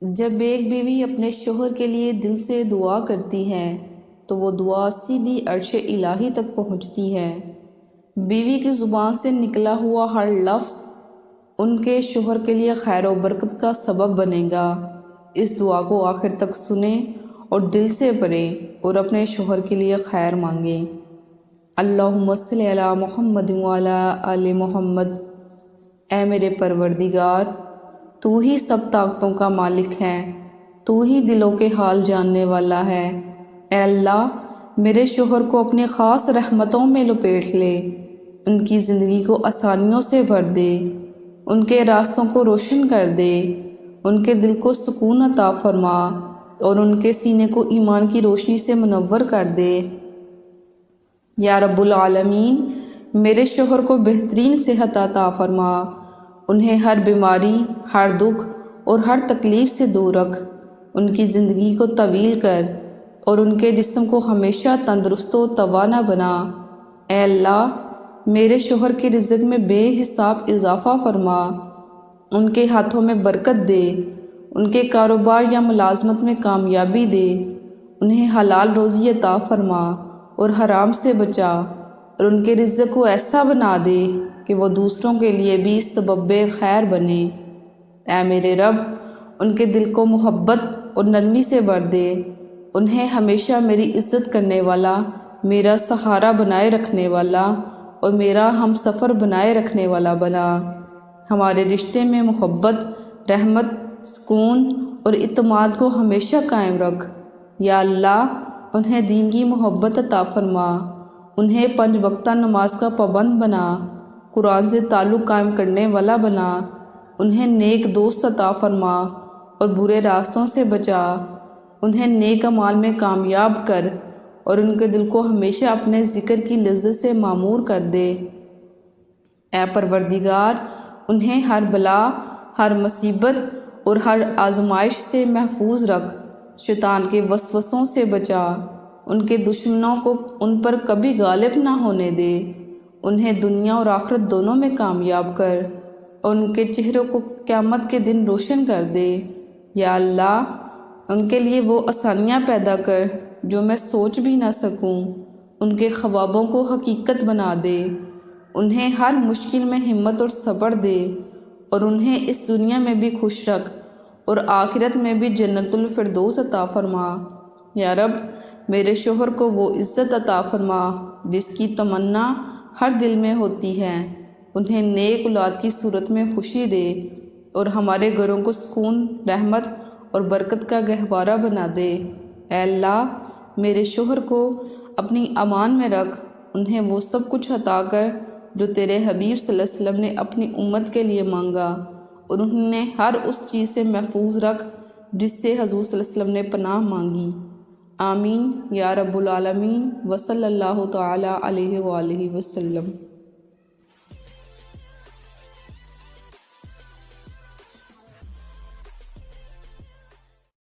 जब एक बीवी अपने शोहर के लिए दिल से दुआ करती है तो वो दुआ सीधी अर्श इलाही तक पहुंचती है। बीवी की ज़ुबान से निकला हुआ हर लफ्ज़ उनके शोहर के लिए खैर व बरकत का सबब बनेगा। इस दुआ को आखिर तक सुने और दिल से पढ़ें और अपने शोहर के लिए खैर मांगें। अल्लाहुम्मा सल्ली अला मुहम्मद व अला आले मोहम्मद। ऐ मेरे परवरदिगार, तू ही सब ताकतों का मालिक है, तू ही दिलों के हाल जानने वाला है। ऐ अल्लाह, मेरे शोहर को अपने ख़ास रहमतों में लपेट ले, उनकी ज़िंदगी को आसानियों से भर दे, उनके रास्तों को रोशन कर दे, उनके दिल को सुकून अता फरमा और उनके सीने को ईमान की रोशनी से मुनव्वर कर दे। या रब्बुल आलमीन, मेरे शोहर को बेहतरीन सेहत अता फरमा, उन्हें हर बीमारी, हर दुख और हर तकलीफ़ से दूर रख, उनकी ज़िंदगी को तवील कर और उनके जिस्म को हमेशा तंदुरुस्त व तवाना बना। ऐ अल्लाह, मेरे शोहर के रिज़्क़ में बेहिसाब इजाफ़ा फरमा, उनके हाथों में बरकत दे, उनके कारोबार या मुलाजमत में कामयाबी दे, उन्हें हलाल रोज़ी अता फरमा और हराम से बचा और उनके रिज़्क़ को ऐसा बना दे कि वो दूसरों के लिए भी सबब खैर बने। ऐ मेरे रब, उनके दिल को मोहब्बत और नरमी से भर दे, उन्हें हमेशा मेरी इज़्ज़त करने वाला, मेरा सहारा बनाए रखने वाला और मेरा हम सफ़र बनाए रखने वाला बना। हमारे रिश्ते में मोहब्बत, रहमत, सुकून और इत्मीनान को हमेशा कायम रख। या अल्लाह, उन्हें दीन की मोहब्बत अता फरमा, उन्हें 5 वक्ता नमाज का पाबंद बना, कुरान से ताल्लुक़ कायम करने वाला बना, उन्हें नेक दोस्त अता फरमा और बुरे रास्तों से बचा, उन्हें नेक अमाल में कामयाब कर और उनके दिल को हमेशा अपने ज़िक्र की लज्जत से मामूर कर दे। ऐ परवरदिगार, उन्हें हर बला, हर मुसीबत और हर आजमाइश से महफूज रख, शैतान के वसवसों से बचा, उनके दुश्मनों को उन पर कभी गालिब ना होने दे, उन्हें दुनिया और आखिरत दोनों में कामयाब कर और उनके चेहरों को क़यामत के दिन रोशन कर दे। या अल्लाह, उनके लिए वो आसानियाँ पैदा कर जो मैं सोच भी ना सकूं, उनके ख्वाबों को हकीकत बना दे, उन्हें हर मुश्किल में हिम्मत और सब्र दे और उन्हें इस दुनिया में भी खुश रख और आखिरत में भी जन्नतुल फिरदौस अता फरमा। या रब, मेरे शोहर को वो इज़्ज़त अता फरमा जिसकी तमन्ना हर दिल में होती है, उन्हें नेक औलाद की सूरत में खुशी दे और हमारे घरों को सुकून, रहमत और बरकत का गहवारा बना दे। ऐ अल्लाह, मेरे शोहर को अपनी अमान में रख, उन्हें वो सब कुछ अता कर जो तेरे हबीब सल्लल्लाहु अलैहि वसल्लम ने अपनी उम्मत के लिए मांगा और उन्हें हर उस चीज़ से महफूज रख जिससे हजूर सल्लल्लाहु अलैहि वसल्लम ने पनाह मांगी। आमीन या रब्बुल आलमीन व सल्लल्लाहु तआला अलैहि व आलिहि वसल्लम।